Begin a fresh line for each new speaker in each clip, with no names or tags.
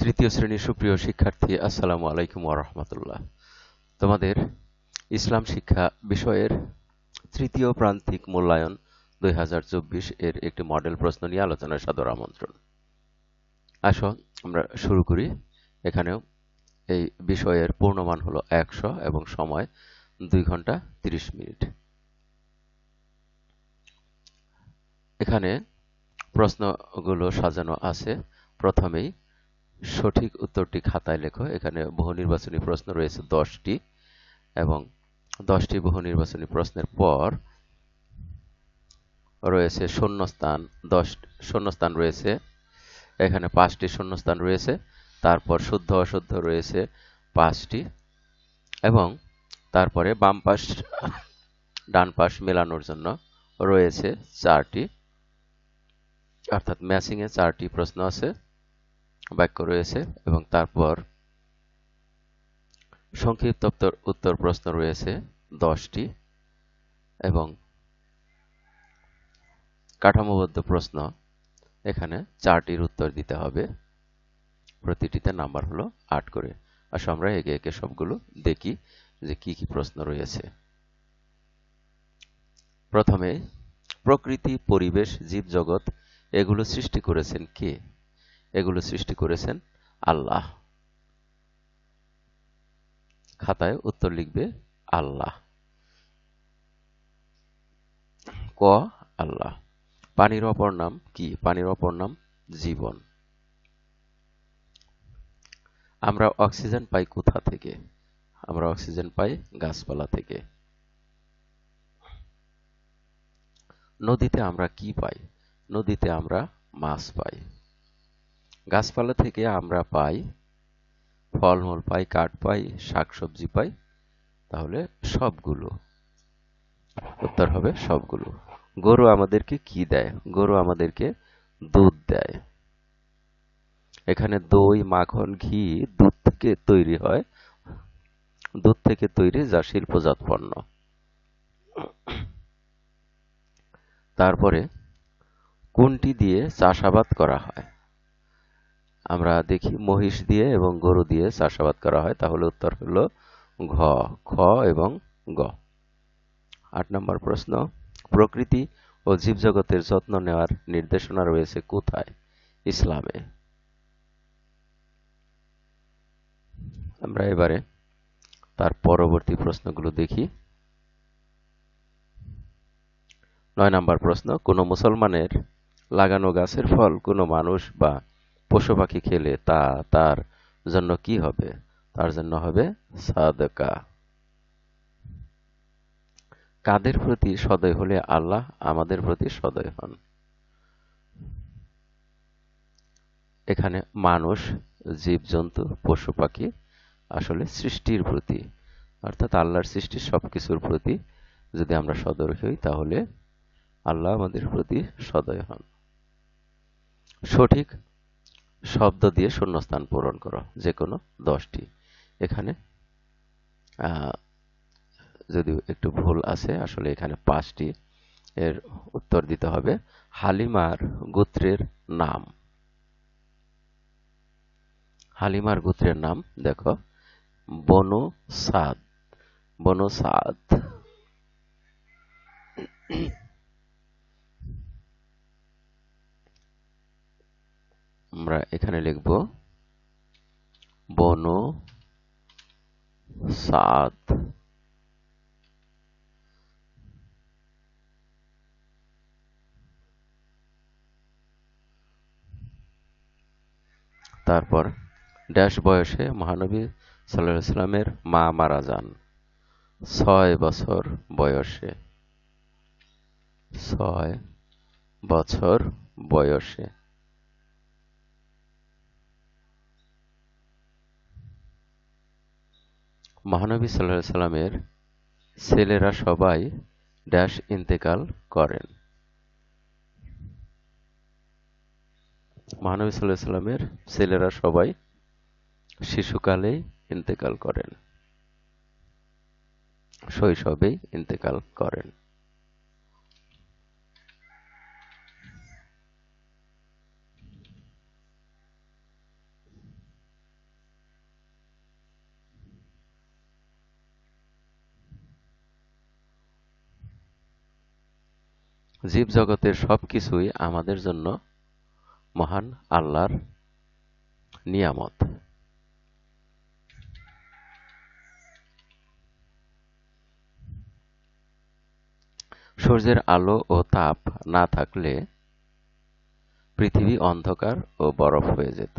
তৃতীয় শ্রেণীর সুপ্রিয় শিক্ষার্থী, আসসালামু আলাইকুম ওয়া রাহমাতুল্লাহ। তোমাদের ইসলাম শিক্ষা বিষয়ের তৃতীয় প্রান্তিক মূল্যায়ন 2024 এর একটি মডেল প্রশ্ন নিয়ে আলোচনার সাদর আমন্ত্রণ। আসো আমরা শুরু করি। এখানেও এই বিষয়ের পূর্ণমান হলো 100 এবং সময় 2 ঘন্টা 30 মিনিট। এখানে প্রশ্নগুলো সাজানো আছে। প্রথমেই সঠিক উত্তরটি খাতায় লেখো। এখানে বহু নির্বাচনী প্রশ্ন রয়েছে 10টি এবং 10টি বহু নির্বাচনী প্রশ্নের পর রয়েছে শূন্যস্থান। 10 শূন্যস্থান রয়েছে, এখানে 5টি শূন্যস্থান রয়েছে। তারপর শুদ্ধ অশুদ্ধ রয়েছে 5টি এবং তারপরে বাম পাশ ডান পাশ মেলানোর জন্য রয়েছে 4টি, অর্থাৎ ম্যাচিং এ 4টি প্রশ্ন আছে, বাক্য রয়েছে এবং তারপর সংক্ষিপ্ত উত্তর প্রশ্ন রয়েছে 10টি এবং কাঠামোবদ্ধ প্রশ্ন এখানে 4টির উত্তর দিতে হবে। প্রতিটিতে নাম্বার হলো 8 করে। আসো আমরা একে একে সবগুলো দেখি যে কি কি প্রশ্ন রয়েছে। প্রথমে প্রকৃতি, পরিবেশ, জীবজগৎ এগুলো সৃষ্টি করেছেন কে? এগুলো সৃষ্টি করেছেন আল্লাহ। খাতায় উত্তর লিখবে আল্লাহ। ক, আল্লাহ। পানির অপর নাম কি? পানির অপর নাম জীবন। আমরা অক্সিজেন পাই কোথা থেকে? আমরা অক্সিজেন পাই গাছপালা থেকে। নদীতে আমরা কি পাই? নদীতে আমরা মাছ পাই। গাছপালা থেকে আমরা পাই ফলমূল পাই, কাঠ পাই, শাকসবজি পাই। তাহলে সবগুলো। উত্তর হবে সবগুলো। গরু আমাদেরকে কি দেয়? গরু আমাদেরকে দুধ দেয়। এখানে দই, মাখন, ঘি দুধ থেকে তৈরি হয়। দুধ থেকে তৈরি যা শিল্পজাত পণ্য। তারপরে কোনটি দিয়ে চাষাবাদ করা হয়? আমরা দেখি মহিষ দিয়ে এবং গরু দিয়ে চাষাবাদ করা হয়। তাহলে উত্তর হলো ঘ, খ এবং গ। 8 নম্বর প্রশ্ন, প্রকৃতি ও জীবজগতের যত্ন নেওয়ার নির্দেশনা রয়েছে কোথায়? ইসলামে। আমরা এবারে তার পরবর্তী প্রশ্নগুলো দেখি। 9 নম্বর প্রশ্ন, কোন মুসলমানের লাগানো গাছের ফল কোনো মানুষ বা পশু পাখি খেলে তা তার জন্য কি হবে? তার জন্য হবে সাদকা। কাদের প্রতি সদয় হলে আল্লাহ আমাদের প্রতি সদয় হন? এখানে মানুষ, জীবজন্তু, পশু পাখি আসলে সৃষ্টির প্রতি, অর্থাৎ আল্লাহর সৃষ্টির সবকিছুর প্রতি যদি আমরা সদয় হই তাহলে আল্লাহ আমাদের প্রতি সদয় হন। সঠিক শব্দ দিয়ে শূন্যস্থান পূরণ করো, যে কোনো 10টি। এখানে যদিও একটু ভুল আছে, আসলে এখানে 5টি। এর উত্তর দিতে হবে হালিমার গোত্রের নাম। হালিমার গোত্রের নাম দেখো, বনু সাদ। বনু সাদ। আমরা এখানে লিখব বনু সাদ। তারপর ড্যাশ বয়সে মহানবী সাল্লাল্লাহু আলাইহি সাল্লামের মা মারা যান? 6 বছর বয়সে। 6 বছর বয়সে। মহানবী সাল্লাল্লাহু আলাইহি সাল্লামের ছেলেরা সবাই ড্যাশ ইন্তেকাল করেন? মহানবী সাল্লাল্লাহু আলাইহি সাল্লামের ছেলেরা সবাই শিশুকালেই ইন্তেকাল করেন, শৈশবেই ইন্তেকাল করেন। জীবজগতের সবকিছুই আমাদের জন্য মহান আল্লাহর নিয়ামত। সূর্যের আলো ও তাপ না থাকলে পৃথিবী অন্ধকার ও বরফ হয়ে যেত।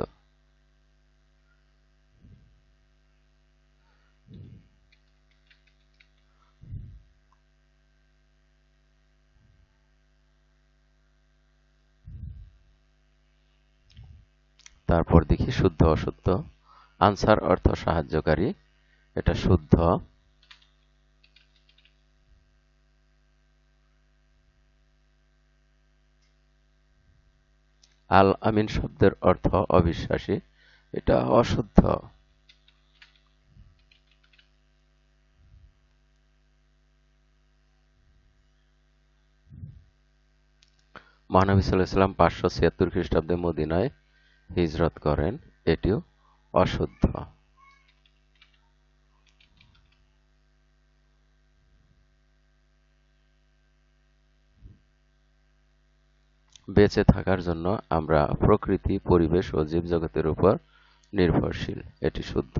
তারপর দেখি শুদ্ধ অশুদ্ধ। আনসার অর্থ সাহায্যকারী, এটা শুদ্ধ। আল আমিন শব্দের অর্থ অবিশ্বাসী, এটা অশুদ্ধ। মহানবী সাল্লাল্লাহু আলাইহি ওয়াসাল্লাম 576 খ্রিস্টাব্দে মদিনায় হিজরত করেন, এটিও অশুদ্ধ। বেঁচে থাকার জন্য আমরা প্রকৃতি, পরিবেশ ও জীবজগতের উপর নির্ভরশীল, এটি শুদ্ধ।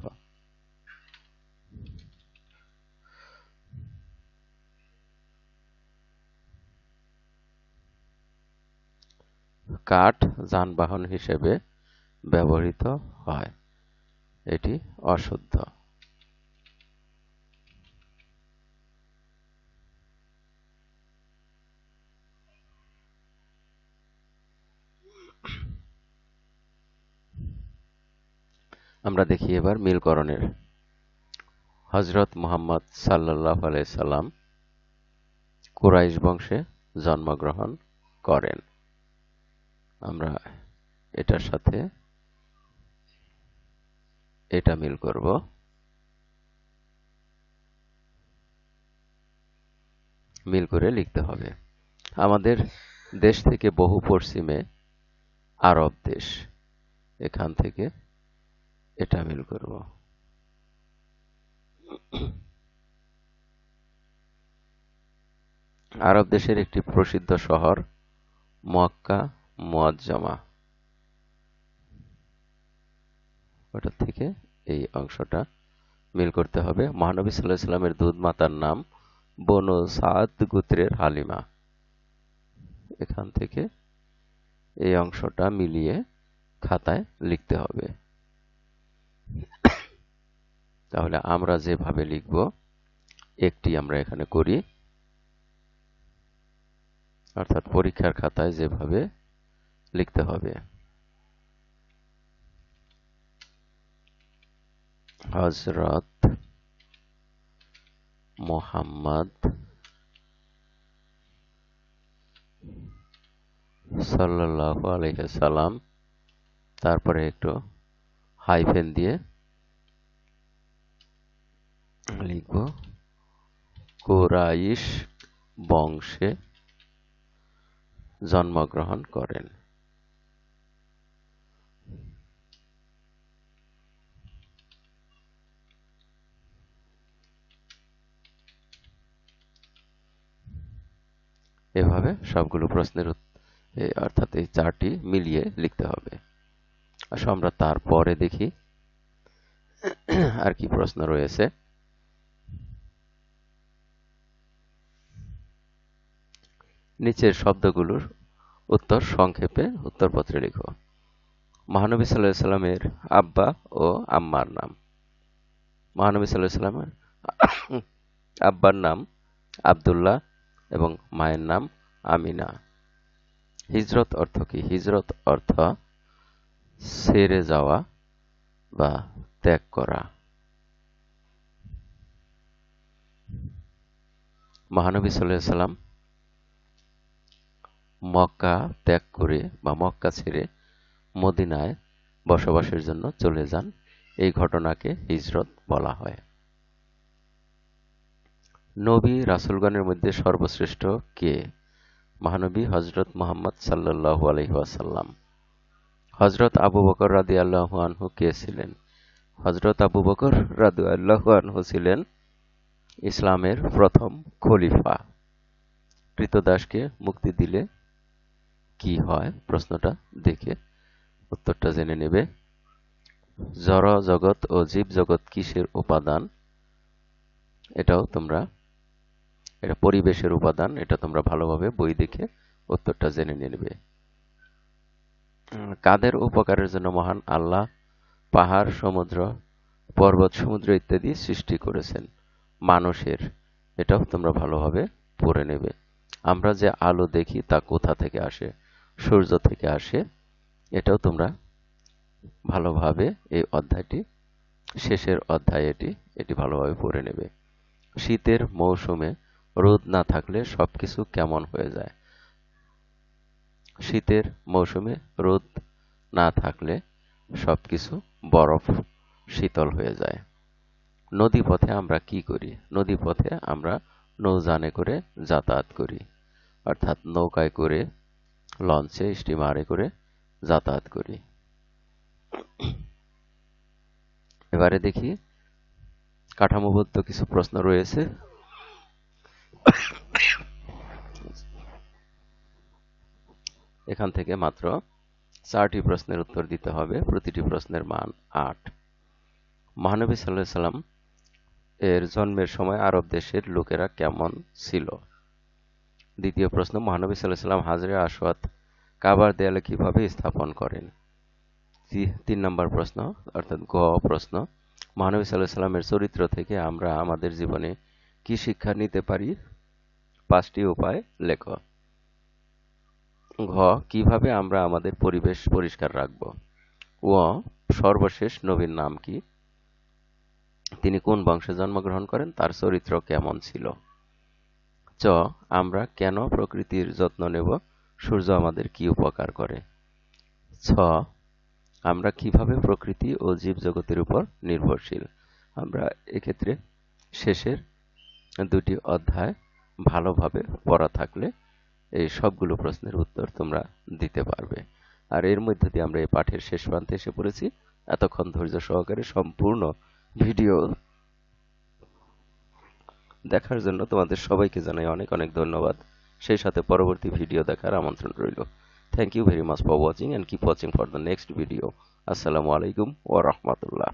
কাঠ যানবাহন হিসেবে ব্যবহৃত হয়, এটি অশুদ্ধ। আমরা দেখি এবার মিলকরণের। হযরত মুহাম্মদ সাল্লাল্লাহু আলাইহি সাল্লাম কুরাইশ বংশে জন্মগ্রহণ করেন। আমরা এটার সাথে এটা মিল করব। মিল করে লিখতে হবে। আমাদের দেশ থেকে বহু পশ্চিমে আরব দেশ, এখান থেকে এটা মিল করব। আরব দেশের একটি প্রসিদ্ধ শহর মক্কা মুআজ্জামা, ওটা থেকে এই অংশটা মিল করতে হবে। মহানবী সাল্লাল্লাহু আলাইহি সাল্লামের দুধ মাতার নাম বনু সাদ গোত্রের হালিমা, এখান থেকে এই অংশটা মিলিয়ে খাতায় লিখতে হবে। তাহলে আমরা যেভাবে লিখব একটি আমরা এখানে করি, অর্থাৎ পরীক্ষার খাতায় যেভাবে লিখতে হবে। হযরত মুহাম্মদ সাল্লাল্লাহু আলাইহি সাল্লাম, তারপরে একটু হাইফেন দিয়ে লিখব কুরাইশ বংশে জন্মগ্রহণ করেন। এভাবে সবগুলো প্রশ্নের অর্থাৎ এই চারটি মিলিয়ে লিখতে হবে। আসো আমরা তারপরে দেখি আর কি প্রশ্ন রয়েছে। নিচের শব্দগুলোর উত্তর সংক্ষেপে উত্তরপত্রে লিখো। মহানবী সাল্লাল্লাহু আলাইহি সাল্লামের আব্বা ও আম্মার নাম। মহানবী সাল্লাল্লাহু আলাইহি সাল্লামের আব্বার নাম আব্দুল্লাহ এবং মায়ের নাম আমিনা। হিজরত অর্থ কি? হিজরত অর্থ ছেড়ে যাওয়া বা ত্যাগ করা। মহানবী সাল্লাল্লাহু আলাইহি সাল্লাম মক্কা ত্যাগ করে বা মক্কা ছেড়ে মদিনায় বসবাসের জন্য চলে যান, এই ঘটনাকে হিজরত বলা হয়। নবী রাসূলগণের মধ্যে সর্বশ্রেষ্ঠ কে? মহানবী হযরত মুহাম্মদ সাল্লাল্লাহু আলাইহি ওয়াসাল্লাম। হযরত আবু বকর রাদিয়াল্লাহু আনহু কে ছিলেন? হযরত আবু বকর রাদিয়াল্লাহু আনহু ছিলেন ইসলামের প্রথম খলিফা। কৃতদাসকে মুক্তি দিলে কি হয়? প্রশ্নটা দেখে উত্তরটা জেনে নেবে। জড় জগৎ ও জীব জগৎ কিসের উপাদান? এটা পরিবেশের উপাদান। এটা তোমরা ভালোভাবে বই দেখে উত্তরটা জেনে নেবে। কাদের উপকারের জন্য মহান আল্লাহ পাহাড়, সমুদ্র, পর্বত, সমুদ্র ইত্যাদি সৃষ্টি করেছেন? মানুষের। এটাও তোমরা ভালোভাবে পড়ে নেবে। আমরা যে আলো দেখি তা কোথা থেকে আসে? সূর্য থেকে আসে। এটাও তোমরা ভালোভাবে এই অধ্যায়টি, শেষের অধ্যায় এটি ভালোভাবে পড়ে নেবে। শীতের মৌসুমে রোদ না থাকলে সবকিছু কেমন হয়ে যায়? শীতের মৌসুমে রোদ না থাকলে সবকিছু বরফ, শীতল হয়ে যায়। নদীপথে আমরা কি করি? নদীপথে আমরা নৌযানে করে যাতায়াত করি, অর্থাৎ নৌকায় করে, লঞ্চে, স্টিমারে করে যাতায়াত করি। এবারে দেখি কাঠামোবদ্ধ কিছু প্রশ্ন রয়েছে। এখান থেকে মাত্র 4টি প্রশ্নের উত্তর দিতে হবে। প্রতিটি প্রশ্নের মান 8। মহানবী সাল্লাল্লাহু আলাইহি সাল্লাম এর জন্মের সময় আরব দেশের লোকেরা কেমন ছিল? দ্বিতীয় প্রশ্ন, মহানবী সাল্লাল্লাহু আলাইহি সাল্লাম হাজরে আসওয়াদ কাবার দেয়ালে কিভাবে স্থাপন করেন? 3 নম্বর প্রশ্ন, অর্থাৎ গ প্রশ্ন, মহানবী সাল্লাল্লাহু আলাইহি সাল্লামের চরিত্র থেকে আমরা আমাদের জীবনে কি শিক্ষা নিতে পারি? 5টি উপায় লেখ। ঘ, কিভাবে আমরা আমাদের পরিবেশ পরিষ্কার রাখব? ও, সর্বশেষ নবীর নাম কি? তিনি কোন বংশে জন্মগ্রহণ করেন? তার চরিত্র কেমন ছিল? চ, আমরা কেন প্রকৃতির যত্ন নেব? সূর্য আমাদের কি উপকার করে? ছ, আমরা কিভাবে প্রকৃতি ও জীবজগতের উপর নির্ভরশীল? আমরা এক্ষেত্রে শেষের 2টি অধ্যায় ভালোভাবে পড়া থাকলে এই সবগুলো প্রশ্নের উত্তর তোমরা দিতে পারবে। আর এর মধ্যে দিয়ে আমরা এই পাঠের শেষ প্রান্তে এসে পড়েছি। এতক্ষণ ধৈর্য সহকারে সম্পূর্ণ ভিডিও দেখার জন্য তোমাদের সবাইকে জানাই অনেক অনেক ধন্যবাদ। সেই সাথে পরবর্তী ভিডিও দেখার আমন্ত্রণ রইল। Thank you very much for watching and keep watching for the next video. আসসালামু আলাইকুম ওয়া রাহমাতুল্লাহ।